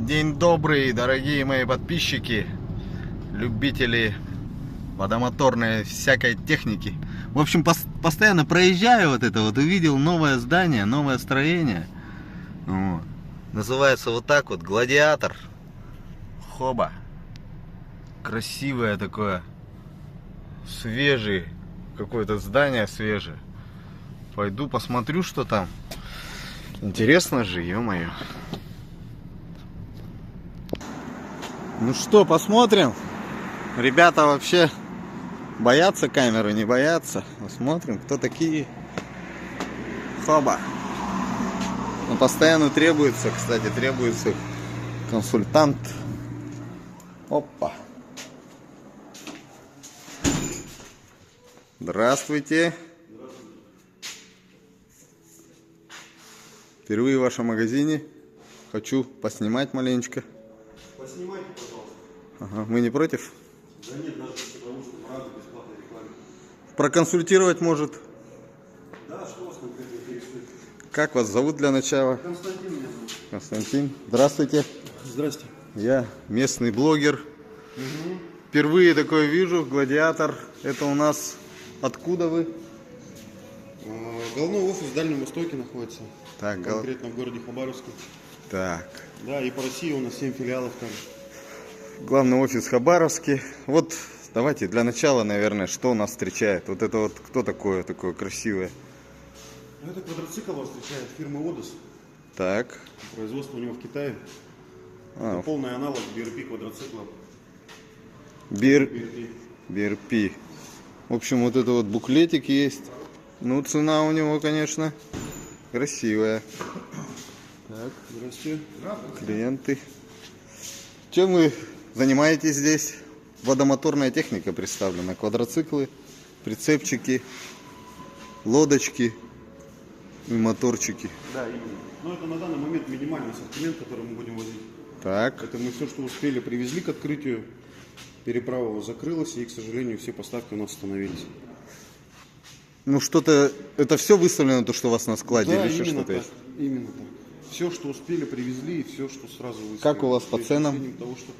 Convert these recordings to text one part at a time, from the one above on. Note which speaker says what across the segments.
Speaker 1: День добрый, дорогие мои подписчики, любители водомоторной всякой техники. В общем, постоянно проезжаю вот это вот, увидел новое здание, новое строение. Вот. Называется вот так вот, Гладиатор. Хоба. Красивое такое, свежее, какое-то здание свежее. Пойду посмотрю, что там. Интересно же, ё-моё. Ну что, посмотрим. Ребята вообще боятся камеры, не боятся. Посмотрим, кто такие. Хоба. Ну, постоянно требуется, кстати, требуется консультант. Опа. Здравствуйте. Впервые в вашем магазине. Хочу поснимать маленечко.
Speaker 2: Поснимайте, пожалуйста.
Speaker 1: Ага. Вы не против?
Speaker 2: Да нет, даже потому что мы рады бесплатной рекламе.
Speaker 1: Проконсультировать может.
Speaker 2: Да, что вас конкретно интересует?
Speaker 1: Как вас зовут для начала?
Speaker 2: Константин меня зовут.
Speaker 1: Константин. Здравствуйте.
Speaker 2: Здрасте.
Speaker 1: Я местный блогер. Впервые такое вижу. Гладиатор. Это у нас откуда вы?
Speaker 2: Головной офис в Дальнем Востоке находится.
Speaker 1: Так,
Speaker 2: Конкретно в городе Хабаровске.
Speaker 1: так.
Speaker 2: Да, и по России у нас 7 филиалов там.
Speaker 1: Главный офис в Хабаровске. Вот давайте для начала, наверное, что нас встречает. Вот это вот кто такое красивое?
Speaker 2: Это квадроцикл вас встречает фирмы Одес.
Speaker 1: Так.
Speaker 2: Производство у него в Китае.
Speaker 1: А,
Speaker 2: Это полный аналог BRP квадроцикла.
Speaker 1: BRP. В общем, вот это вот буклетик есть. Ну, цена у него, конечно, красивая. Так.
Speaker 2: Здравствуйте.
Speaker 1: Клиенты. Чем вы занимаетесь здесь? Водомоторная техника представлена. Квадроциклы, прицепчики, лодочки и моторчики.
Speaker 2: Да, именно. Но это на данный момент минимальный ассортимент, который мы будем возить.
Speaker 1: Так.
Speaker 2: Это мы все, что успели, привезли к открытию. Переправа закрылась, и, к сожалению, все поставки у нас остановились.
Speaker 1: Ну что-то, это все выставлено, то, что у вас на складе,
Speaker 2: Да,
Speaker 1: или еще
Speaker 2: именно
Speaker 1: что-то
Speaker 2: так,
Speaker 1: есть?
Speaker 2: именно так. Все, что успели, привезли, и все, что сразу выставили.
Speaker 1: Как у вас по ценам?
Speaker 2: Того, что...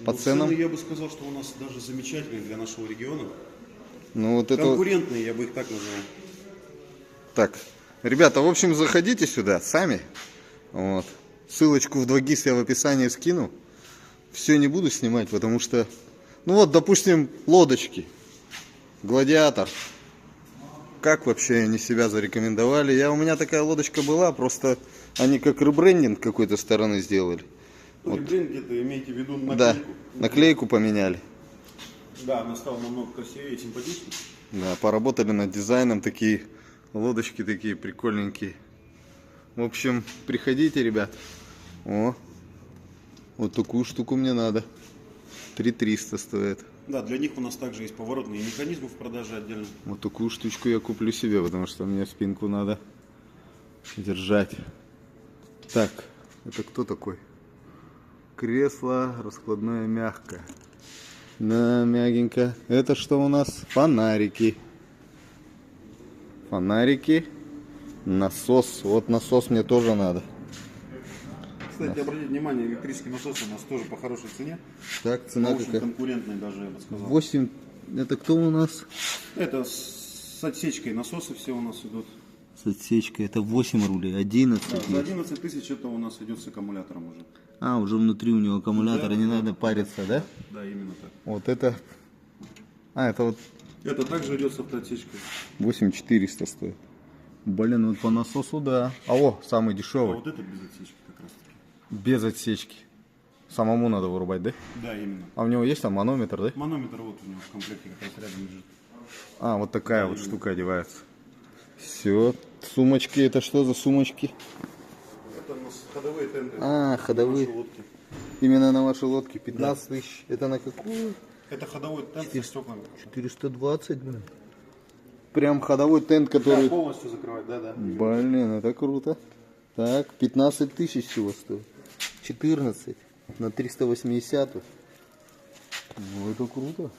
Speaker 1: По ценам?
Speaker 2: Цены, я бы сказал, что у нас даже замечательные для нашего региона.
Speaker 1: Ну вот это...
Speaker 2: Конкурентные, я бы их так назвал.
Speaker 1: Так, ребята, в общем, заходите сюда сами. Вот. Ссылочку в 2GIS я в описании скину. Все не буду снимать, потому что... Ну вот, допустим, лодочки. Гладиатор. Как вообще они себя зарекомендовали? У меня такая лодочка была, просто они как ребрендинг какой-то стороны сделали.
Speaker 2: Ну,
Speaker 1: Вот.
Speaker 2: ребрендинг, это имейте в виду наклейку.
Speaker 1: Да, наклейку поменяли.
Speaker 2: Да, она стала намного красивее и симпатичнее.
Speaker 1: Да, поработали над дизайном, такие лодочки такие прикольненькие. В общем, приходите, ребят. О, вот такую штуку мне надо. 3300 стоит.
Speaker 2: Да, для них у нас также есть поворотные механизмы в продаже отдельно.
Speaker 1: Вот такую штучку я куплю себе, потому что мне спинку надо держать. Так, это кто такой? Кресло раскладное мягкое. Да, мягенько. Это что у нас? Фонарики. Фонарики. Насос. Вот насос мне тоже надо.
Speaker 2: Кстати, обратите внимание, электрический насос у нас тоже по хорошей цене.
Speaker 1: Так, цена
Speaker 2: Очень
Speaker 1: какая?
Speaker 2: конкурентный даже, я бы сказал.
Speaker 1: 8. Это кто у нас?
Speaker 2: Это с отсечкой насосы все у нас идут.
Speaker 1: С отсечкой. Это 8 рулей. 11.
Speaker 2: Да, за 11 тысяч это у нас идет с аккумулятором уже.
Speaker 1: А, уже внутри у него аккумулятор,
Speaker 2: Да,
Speaker 1: не
Speaker 2: да.
Speaker 1: надо париться, да?
Speaker 2: Да, именно так.
Speaker 1: Вот это... А, это вот
Speaker 2: Это также идет с автоотсечкой.
Speaker 1: 8400 стоит. Блин, вот по насосу, да. А о, самый
Speaker 2: А
Speaker 1: дешевый.
Speaker 2: вот это без отсечки как раз таки.
Speaker 1: Без отсечки. Самому надо вырубать, да?
Speaker 2: Да, именно.
Speaker 1: А у него есть там манометр, да?
Speaker 2: Манометр вот у него в комплекте как раз рядом лежит.
Speaker 1: А, вот такая вот штука одевается. Все. Сумочки, это что за сумочки?
Speaker 2: Это у нас ходовые тенты.
Speaker 1: А, ходовые.
Speaker 2: Наши лодки.
Speaker 1: Именно на вашей лодке 15 тысяч. Это на какую?
Speaker 2: Это ходовой тент со стеклами.
Speaker 1: 420, блин. Прям ходовой тент,
Speaker 2: Да,
Speaker 1: который...
Speaker 2: полностью закрывать, да.
Speaker 1: Блин, это круто. Так, 15 тысяч всего стоит. 14 на 380. Ну, это круто.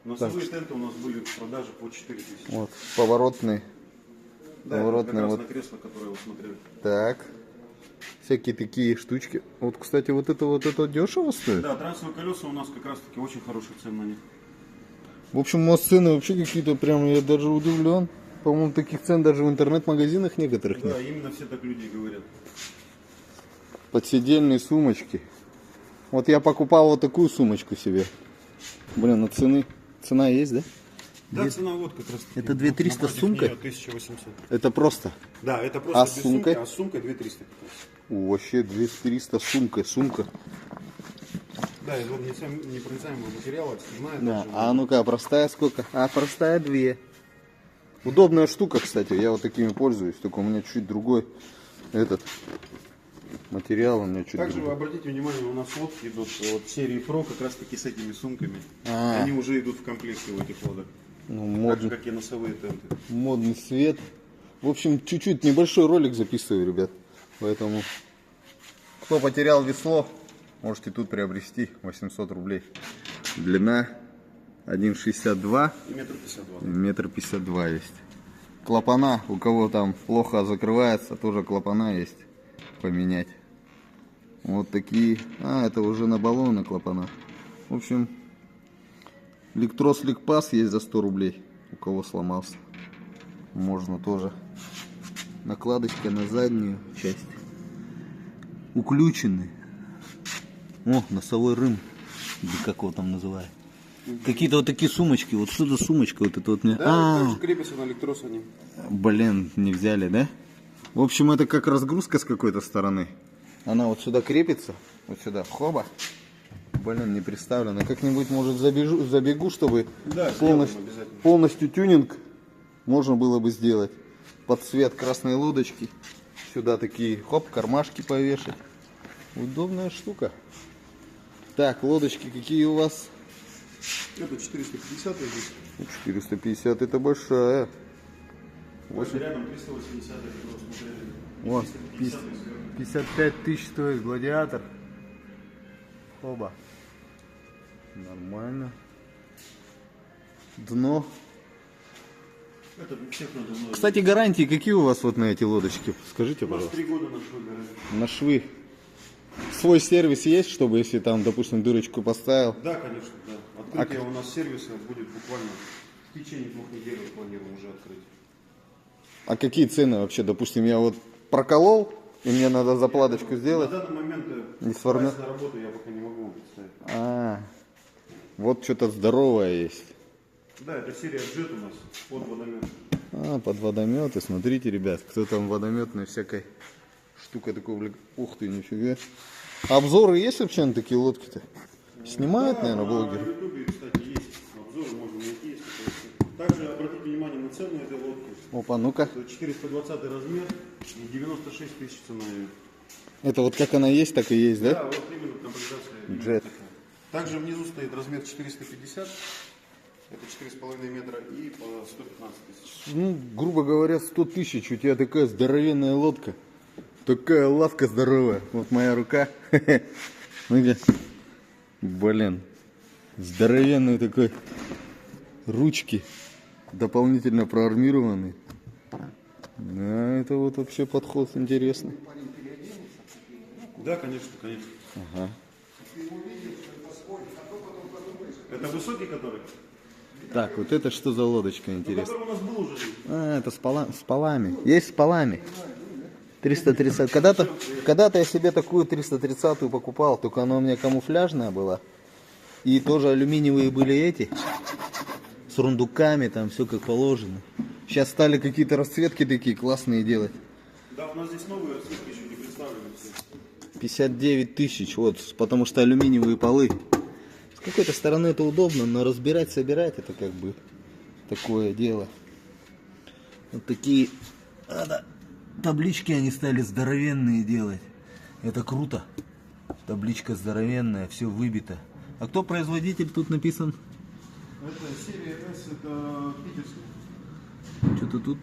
Speaker 2: Носовые тенты у нас были в продаже по 4000.
Speaker 1: Вот, поворотный.
Speaker 2: Да, это как
Speaker 1: Поворотный
Speaker 2: раз
Speaker 1: вот.
Speaker 2: на кресло, которое вы смотрели.
Speaker 1: Так. всякие такие штучки. Вот, кстати, вот это дешево стоит.
Speaker 2: Да, трансовые колеса у нас как раз таки очень хорошие цены на них.
Speaker 1: В общем, у вас цены вообще какие-то прям, я даже удивлен. По-моему, таких цен даже в интернет-магазинах некоторых нет.
Speaker 2: Да, именно все так люди говорят.
Speaker 1: Подседельные сумочки. Вот я покупал вот такую сумочку себе. Блин, цена есть, да?
Speaker 2: Да, цена вот как раз таки.
Speaker 1: Это 2300
Speaker 2: Напротив
Speaker 1: сумка?
Speaker 2: нее 1800.
Speaker 1: Это просто.
Speaker 2: Да, это просто
Speaker 1: А
Speaker 2: без
Speaker 1: с сумкой?
Speaker 2: сумки, а с сумкой 2300.
Speaker 1: Вообще 2300 сумка.
Speaker 2: Да, это вот непроницаемый материал, отстежная.
Speaker 1: Да.
Speaker 2: также.
Speaker 1: А ну-ка, простая сколько? А простая 2. Удобная штука, кстати. Я вот такими пользуюсь. Только у меня чуть другой этот материал. У меня чуть
Speaker 2: Также
Speaker 1: другой.
Speaker 2: обратите внимание, у нас лодки идут вот серии Pro как раз таки с этими сумками.
Speaker 1: А.
Speaker 2: Они уже идут в комплекте в этих лодок.
Speaker 1: Ну,
Speaker 2: Так же,
Speaker 1: модный,
Speaker 2: как и носовые тенты.
Speaker 1: модный свет. В общем, чуть-чуть небольшой ролик записываю, ребят. Поэтому, кто потерял весло, можете тут приобрести 800 рублей. Длина 1,62,
Speaker 2: И метр 52.
Speaker 1: метр 52 есть. Клапана, у кого там плохо закрывается, тоже клапана есть поменять. Вот такие. А, это уже на баллоны клапана. В общем, Лектрос Ликпас есть за 100 рублей. У кого сломался, можно тоже. Накладочка на заднюю часть. Уключенный. О, носовой рым. Или как его там называют. Какие-то вот такие сумочки. Вот что за сумочка? Вот это вот мне.
Speaker 2: Да, также крепятся на электрос они.
Speaker 1: Блин, не взяли, да? В общем, это как разгрузка с какой-то стороны. Она вот сюда крепится. Вот сюда. Хоба. Блин, не представлено. Как-нибудь, может, забегу, чтобы
Speaker 2: Да,
Speaker 1: полностью,
Speaker 2: обязательно.
Speaker 1: полностью тюнинг можно было бы сделать. Под цвет красной лодочки. Сюда такие, хоп, кармашки повешать. Удобная штука. Так, лодочки какие у вас?
Speaker 2: Это 450 здесь.
Speaker 1: 450 это большая.
Speaker 2: Вот рядом 380, это вы смотрели.
Speaker 1: Вот,
Speaker 2: 350
Speaker 1: 55 тысяч стоит гладиатор. Оба. Нормально. Дно.
Speaker 2: Это всех надо много.
Speaker 1: Кстати, гарантии какие у вас вот на эти лодочки? Скажите,
Speaker 2: У нас
Speaker 1: пожалуйста.
Speaker 2: 3 года на швы гарантии.
Speaker 1: На швы. Свой сервис есть, чтобы если там, допустим, дырочку поставил?
Speaker 2: Да, конечно, да. Открытие у нас сервиса будет буквально в течение 2 недель мы планируем уже открыть.
Speaker 1: А какие цены вообще? Допустим, я вот проколол, и мне надо заплаточку сделать.
Speaker 2: На данный момент
Speaker 1: Не сформи-
Speaker 2: прайс на работу я пока не могу вам представить.
Speaker 1: А, вот что-то здоровое есть.
Speaker 2: Да, это серия Jet у нас под водомет.
Speaker 1: А, под водометы. Смотрите, ребят, кто там водометной всякой штука такой. Ух ты, нифига. Обзоры есть вообще на такие лодки-то? Снимают, наверное,
Speaker 2: На
Speaker 1: блогеры?
Speaker 2: ютубе, кстати, есть обзоры, можно найти. Если хотите. Также обратите внимание на цену этой лодки.
Speaker 1: Опа, ну-ка.
Speaker 2: Это 420 размер и 96 тысяч цена ее.
Speaker 1: Это вот как она есть, так и есть,
Speaker 2: Да,
Speaker 1: да?
Speaker 2: вот именно комплектация. именно
Speaker 1: Jet.
Speaker 2: такая. Также внизу стоит размер 450. Это 4,5 метра и по 115 тысяч.
Speaker 1: Ну, грубо говоря, 100 тысяч. У тебя такая здоровенная лодка. Такая лавка здоровая. Вот моя рука. Ну-ка. Блин. Здоровенный такой. Ручки. Дополнительно проармированные. Да, это вот вообще подход интересный.
Speaker 2: Да, конечно, конечно.
Speaker 1: Ага.
Speaker 2: Это высокий который?
Speaker 1: Так, вот это что за лодочка,
Speaker 2: Ну,
Speaker 1: интересно?
Speaker 2: который у нас был уже.
Speaker 1: А, это с полами. Есть с полами. 330. Когда-то я себе такую 330-ю покупал, только она у меня камуфляжная была. И тоже алюминиевые были эти. С рундуками, там все как положено. Сейчас стали какие-то расцветки такие классные делать.
Speaker 2: Да, у нас здесь новые расцветки еще не представлены все.
Speaker 1: 59 тысяч, вот, потому что алюминиевые полы. С какой-то стороны это удобно, но разбирать, собирать это как бы такое дело. Вот такие таблички они стали здоровенные делать. Это круто. Табличка здоровенная, все выбито. А кто производитель тут написан?
Speaker 2: Это серия S, это питерская.
Speaker 1: Что-то тут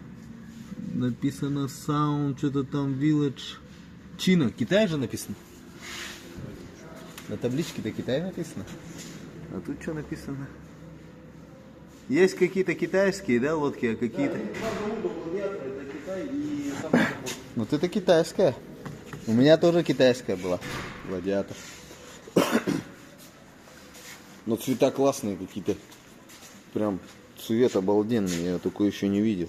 Speaker 1: написано Sound, что-то там Village. Чина, Китай же написано? На табличке-то Китай написано. А тут что написано? Есть какие-то китайские, да, лодки, а какие-то?
Speaker 2: Это Китай и сам.
Speaker 1: Вот это китайская. У меня тоже китайская была. Гладиатор. Но цвета классные какие-то. Прям цвет обалденный. Я такой еще не видел.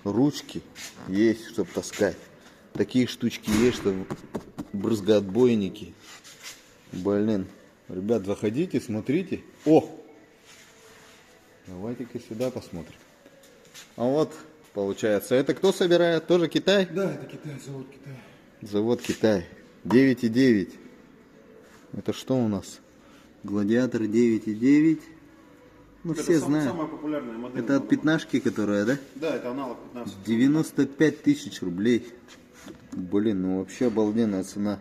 Speaker 1: Ручки есть, чтобы таскать. Такие штучки есть, что брызгоотбойники. Блин. Ребят, заходите, смотрите. О! Давайте-ка сюда посмотрим. А вот, получается, это кто собирает? Тоже Китай?
Speaker 2: Да, это Китай, завод Китай.
Speaker 1: Завод Китай. 9,9. Это что у нас? Гладиатор 9,9. Ну,
Speaker 2: Это
Speaker 1: все знают.
Speaker 2: самая популярная модель.
Speaker 1: Это от пятнашки, которая, да?
Speaker 2: Да, это аналог 15.
Speaker 1: 95 тысяч рублей. Блин, ну вообще обалденная цена.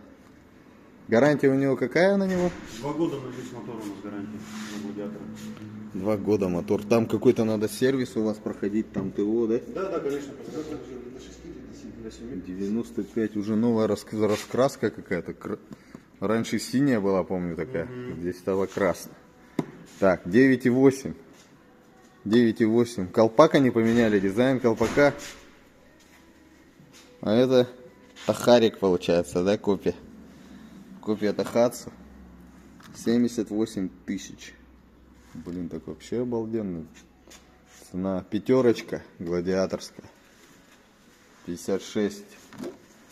Speaker 1: Гарантия у него какая на него?
Speaker 2: 2 года на весь мотор у нас гарантия на гладиатора.
Speaker 1: 2 года мотор. Там какой-то надо сервис у вас проходить, там ТО, да?
Speaker 2: Да, конечно. До 6, до 7.
Speaker 1: 95, уже новая раскраска какая-то. Раньше синяя была, помню, такая. Здесь стала красная. Так, 9,8. 9,8. Колпак они поменяли, дизайн колпака. А это Тахарик получается, да, копия? Копия Тахатсу. 78 тысяч. Блин, так вообще обалденно. Цена пятерочка гладиаторская. 56.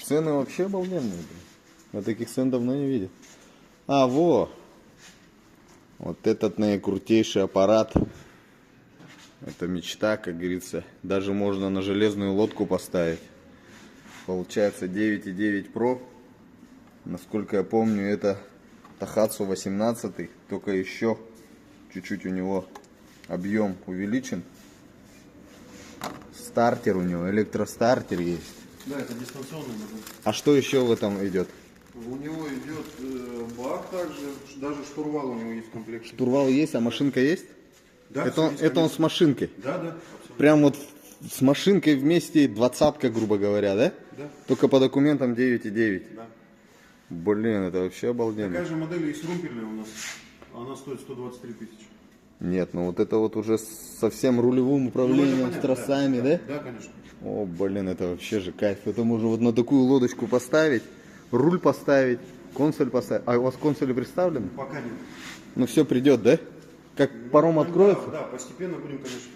Speaker 1: Цены вообще обалденные. Блин. Я таких цен давно не видел. А, во! Вот этот наикрутейший аппарат. Это мечта, как говорится. Даже можно на железную лодку поставить. Получается 9,9 Pro. Насколько я помню, это Тахатсу 18. Только еще чуть-чуть у него объем увеличен. Стартер у него, электростартер есть.
Speaker 2: Да, это дистанционный модель.
Speaker 1: А что еще в этом идет?
Speaker 2: У него идет бак также, даже штурвал у него есть в комплекте.
Speaker 1: Штурвал есть, а машинка есть?
Speaker 2: Да,
Speaker 1: Это он с машинкой.
Speaker 2: Да, абсолютно.
Speaker 1: Прям вот с машинкой вместе 20-ка, грубо говоря, да?
Speaker 2: Да.
Speaker 1: Только по документам 9,9.
Speaker 2: Да.
Speaker 1: Блин, это вообще обалденно.
Speaker 2: Такая же модель есть румпельная у нас. Она стоит 123 тысячи.
Speaker 1: Нет, ну вот это вот уже со всем рулевым управлением, с тросами, да?
Speaker 2: Да, конечно.
Speaker 1: О, блин, это вообще же кайф. Это можно вот на такую лодочку поставить, руль поставить, консоль поставить. А у вас консоли представлены?
Speaker 2: Пока нет.
Speaker 1: Ну все придет, да? Как паром откроется?
Speaker 2: Да, постепенно будем, конечно.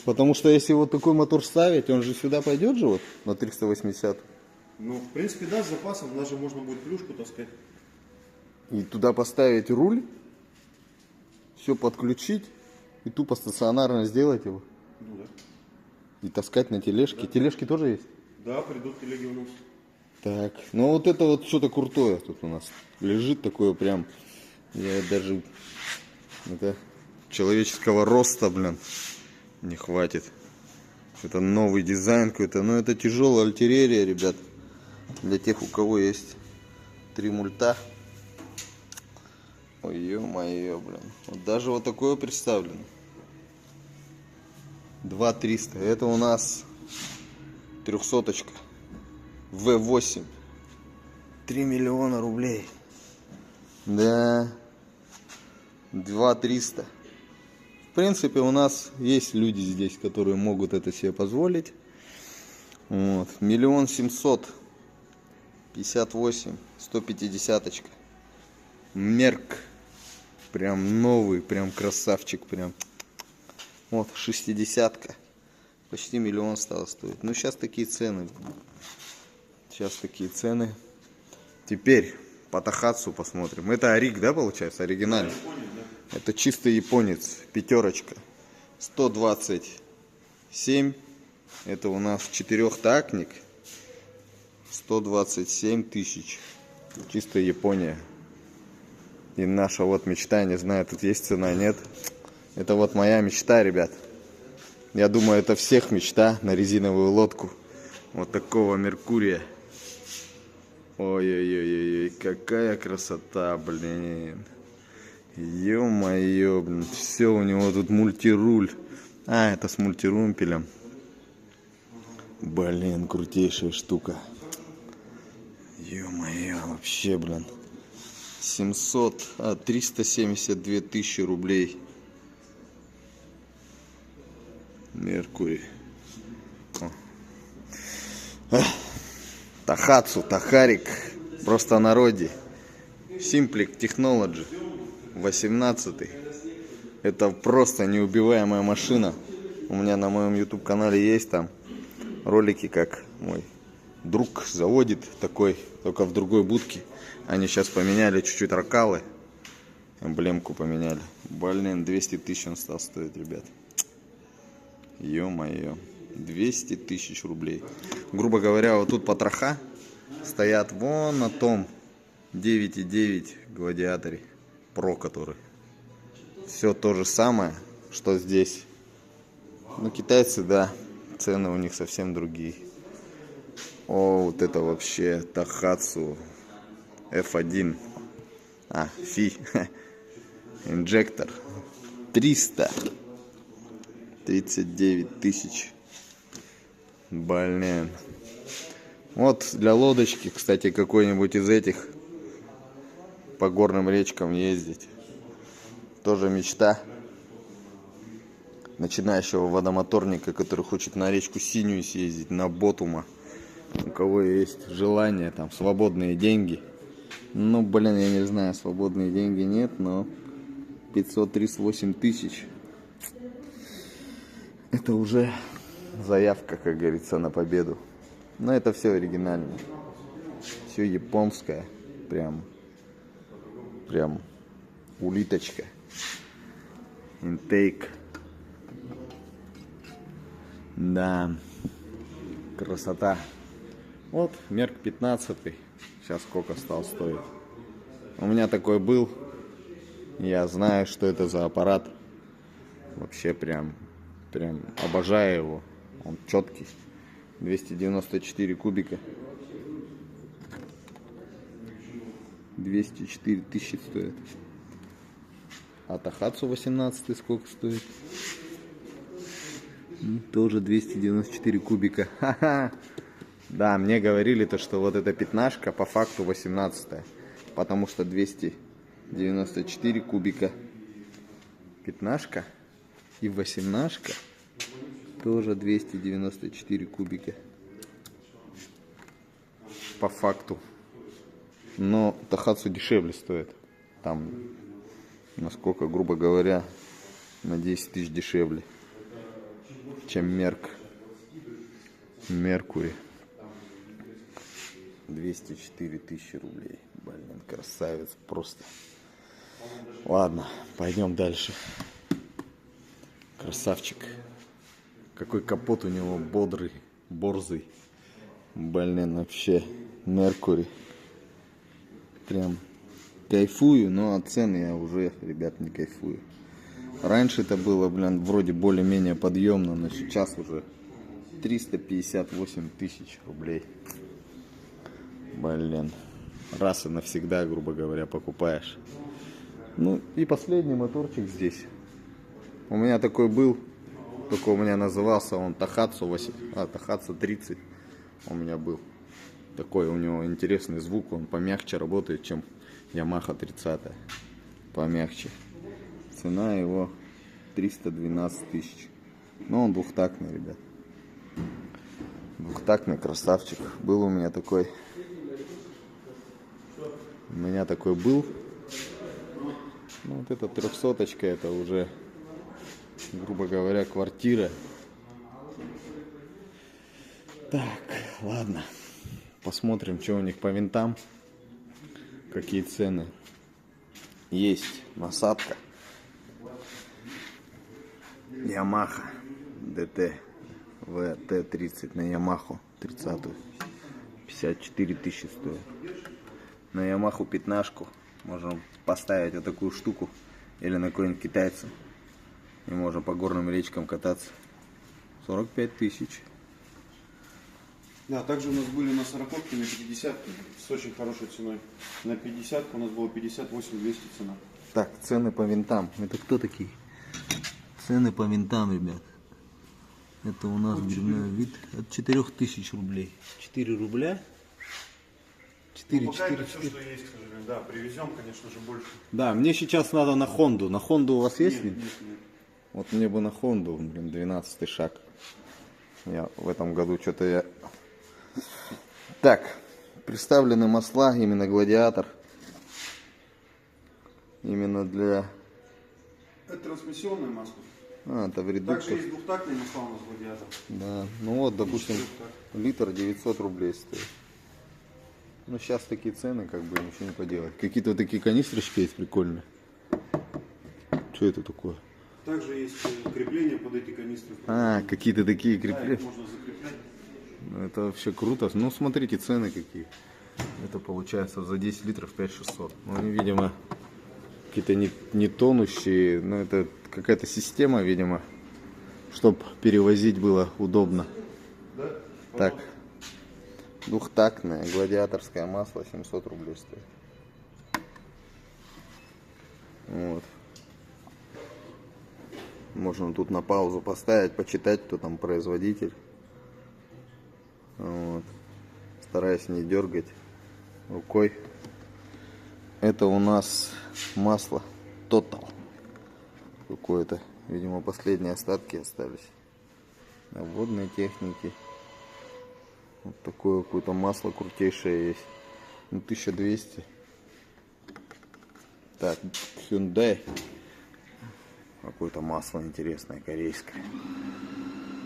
Speaker 1: Потому что если вот такой мотор ставить, он же сюда пойдет же вот на 380.
Speaker 2: Ну, в принципе, да, с запасом. Даже можно будет плюшку таскать.
Speaker 1: И туда поставить руль, все подключить и тупо стационарно сделать его.
Speaker 2: Ну да.
Speaker 1: И таскать на тележке. Тележки тоже есть?
Speaker 2: Да, придут телеги у нас.
Speaker 1: Так, ну вот это вот что-то крутое тут у нас лежит такое прям, я даже, это человеческого роста, блин, не хватит. Это новый дизайн какой-то, но это тяжелая артиллерия, ребят, для тех, у кого есть 3 мульта. Ой, ё-моё, блин, вот даже вот такое представлено. 2300, это у нас 300-очка. В8. 3 миллиона рублей. Да. 2300. В принципе, у нас есть люди здесь, которые могут это себе позволить. Вот. 1 700 58. 150-очка. Мерк. Прям новый, прям красавчик. Прям. Вот, 60-ка. Почти 1 миллион стало стоить. Ну, сейчас такие цены. Сейчас такие цены. Теперь по Тахатсу посмотрим. Это Арик, да, получается? Оригинальный.
Speaker 2: Да.
Speaker 1: Это чистый японец. Пятерочка. 127. Это у нас четырехтактник. 127 тысяч. Чистая Япония. И наша вот мечта. Не знаю, тут есть цена, нет. Это вот моя мечта, ребят. Я думаю, это всех мечта на резиновую лодку. Вот такого Меркурия. Ой-ой-ой, какая красота, блин. Ё-моё, блин. Все у него тут мультируль. А, это с мультирумпелем. Блин, крутейшая штука. Ё-моё, вообще, блин. 372 тысячи рублей. Меркурий. Тахацу, Тахарик, просто о народе. Simplic Technology 18. Это просто неубиваемая машина. У меня на моем YouTube канале есть там ролики, как мой друг заводит такой, только в другой будке. Они сейчас поменяли чуть-чуть ракалы, эмблемку поменяли. Блин, 200 тысяч он стал стоить, ребят. Ё-моё, 200 тысяч рублей. Грубо говоря, вот тут потроха стоят вон на том 9.9 гладиаторе Pro, который. Все то же самое, что здесь. Ну, китайцы, да, цены у них совсем другие. О, вот это вообще Тахацу F1. Фи. Инжектор. 339 тысяч. Блин. Вот для лодочки, кстати, какой-нибудь из этих по горным речкам ездить. Тоже мечта начинающего водомоторника, который хочет на речку Синюю съездить, на Ботума. У кого есть желание, там, свободные деньги. Ну, блин, я не знаю, свободные деньги нет, но 538 тысяч. Это уже заявка, как говорится, на победу. Но это все оригинально. Все японское. Прям улиточка. Интейк. Да. Красота. Вот, Мерк 15. Сейчас сколько стал стоить. У меня такой был. Я знаю, что это за аппарат. Вообще прям обожаю его. Он четкий. 294 кубика. 204 тысячи стоит. А Тахацу 18 сколько стоит? Тоже 294 кубика. Ха-ха. Да, мне говорили то, что вот эта пятнашка по факту 18, потому что 294 кубика. Пятнашка и 18 тоже 294 кубика. По факту. Но Тахацу дешевле стоит. Там, насколько, грубо говоря, на 10 тысяч дешевле, чем Меркури. 204 тысячи рублей. Блин, красавец просто. Ладно, пойдем дальше. Красавчик. Какой капот у него бодрый, борзый. Блин, вообще Меркури. Прям кайфую, но от цены я уже, ребят, не кайфую. Раньше это было, блин, вроде более-менее подъемно, но сейчас уже 358 тысяч рублей. Блин, раз и навсегда, грубо говоря, покупаешь. Ну и последний моторчик здесь. У меня такой был, только у меня назывался он Тахацу 30 у меня был. Такой у него интересный звук, он помягче работает, чем Yamaha 30. Помягче. Цена его 312 тысяч. Но он двухтактный, ребят. Двухтактный красавчик. Был у меня такой. Был. Ну, вот эта 300-очка, это уже, грубо говоря, квартира. Так, ладно. Посмотрим, что у них по винтам. Какие цены. Есть насадка. Yamaha DT VT30 на Yamaha 30-ю. 54 тысячи стоит. На Yamaha 15-ку можем поставить вот такую штуку. Или на какой-нибудь китайца. И можем по горным речкам кататься. 45 тысяч.
Speaker 2: Да, также у нас были на 40-ке, на 50-ке с очень хорошей ценой. На 50-ку у нас было 58 200 цена.
Speaker 1: Так, цены по винтам. Это кто такие? Цены по винтам, ребят. Это у нас грибной вид от 4000 рублей. 4 рубля. 4,
Speaker 2: Ну, пока
Speaker 1: 4,
Speaker 2: это все, что есть, к сожалению. Да, привезем, конечно же, больше.
Speaker 1: Да, мне сейчас надо на Хонду. На Хонду у вас есть?
Speaker 2: Нет.
Speaker 1: Вот мне бы на Хонду, блин, 12-й шаг. В этом году что-то я Так, представлены масла, именно Гладиатор. Именно для...
Speaker 2: Это трансмиссионное масло.
Speaker 1: это в
Speaker 2: Также
Speaker 1: редукторах.
Speaker 2: есть двухтактные масла у нас Гладиатор.
Speaker 1: Да, ну вот, допустим, литр 900 рублей стоит. Ну, сейчас такие цены, как бы, ничего не поделать. Какие-то вот такие канистрочки есть прикольные. Что это такое?
Speaker 2: Также есть крепления под эти канистры.
Speaker 1: Какие-то такие
Speaker 2: Да,
Speaker 1: крепления.
Speaker 2: их можно закреплять.
Speaker 1: Ну, это вообще круто. Ну, смотрите, цены какие. Это получается за 10 литров 5600. Ну, они, видимо, какие-то не тонущие. Но это какая-то система, видимо, чтобы перевозить было удобно.
Speaker 2: Да?
Speaker 1: Так. Двухтактное гладиаторское масло 700 рублей стоит. Вот. Можно тут на паузу поставить, почитать, кто там производитель. Вот. Стараюсь не дергать рукой. Это у нас масло Total. Какое-то, видимо, последние остатки остались. На водной технике. Вот такое какое-то масло крутейшее есть. Ну, 1200. Так, Hyundai. Какое-то масло интересное, корейское.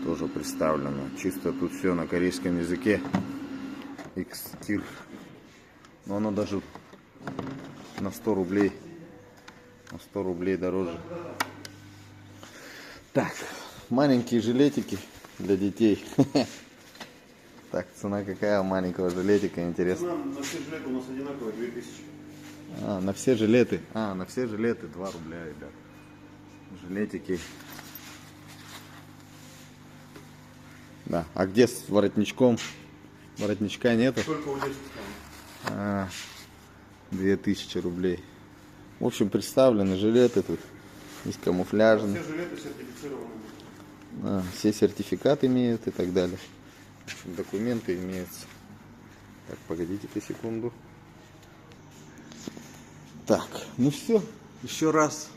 Speaker 1: Тоже представлено. Чисто тут все на корейском языке. X-Tir. Но оно даже на 100 рублей. На 100 рублей дороже. Так, маленькие жилетики для детей. Так, цена какая у маленького жилетика, интересно?
Speaker 2: Цена на все жилеты у нас одинаковая, 2000.
Speaker 1: На все жилеты. На все жилеты 2 рубля, ребят. Жилетики. Да, а где с воротничком? Воротничка нету?
Speaker 2: Только у детских там.
Speaker 1: 2000 рублей. В общем, представлены жилеты тут. Есть камуфляжные.
Speaker 2: Все жилеты сертифицированы.
Speaker 1: Все сертификаты имеют и так далее. В общем, документы имеются. Так, погодите-ка секунду. Так, ну все. Еще раз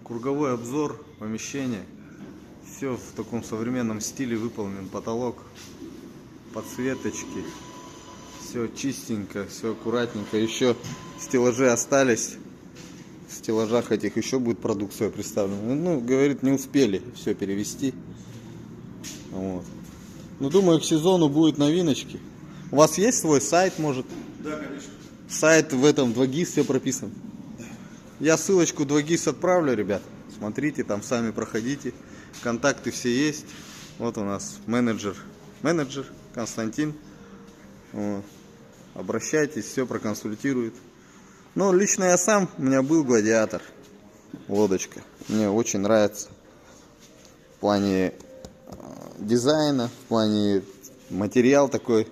Speaker 1: круговой обзор помещения. Все в таком современном стиле выполнен. Потолок, подсветочки. Все чистенько, все аккуратненько. Еще стеллажи остались. В стеллажах этих еще будет продукция представлена. Ну, говорит, не успели все перевести. Вот. Ну, думаю, к сезону будет новиночки. У вас есть свой сайт, может?
Speaker 2: Да, конечно.
Speaker 1: Сайт в этом 2GIS все прописан. Я ссылочку 2GIS отправлю, ребят. Смотрите, там сами проходите. Контакты все есть. Вот у нас менеджер Константин. Вот. Обращайтесь, все проконсультирует. Ну, лично я сам, у меня был Гладиатор. Лодочка. Мне очень нравится. В плане дизайна, в плане материал такой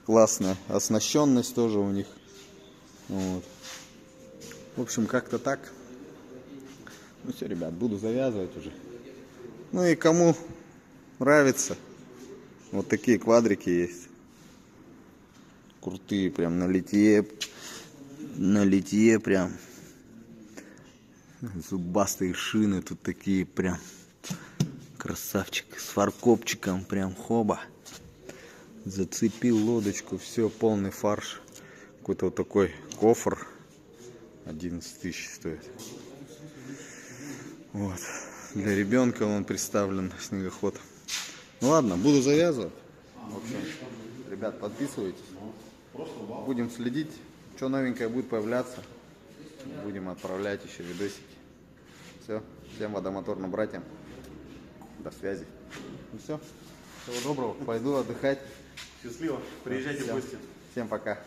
Speaker 1: классный. Оснащенность тоже у них. Вот. В общем, как-то так. Ну все, ребят, буду завязывать уже. Ну и кому нравится, вот такие квадрики есть. Крутые, прям на литье прям. Зубастые шины тут такие прям. Красавчик, с фаркопчиком прям хоба. Зацепил лодочку, все, полный фарш. Какой-то вот такой кофр. 11 тысяч стоит. Вот. Для ребенка он представлен, снегоход. Ну ладно, буду завязывать. В общем, ребят, подписывайтесь. Будем следить, что новенькое будет появляться. Будем отправлять еще видосики. Все, всем водомоторным братьям. До связи. Ну все, всего доброго, пойду отдыхать.
Speaker 2: Счастливо, приезжайте в гости.
Speaker 1: Всем пока.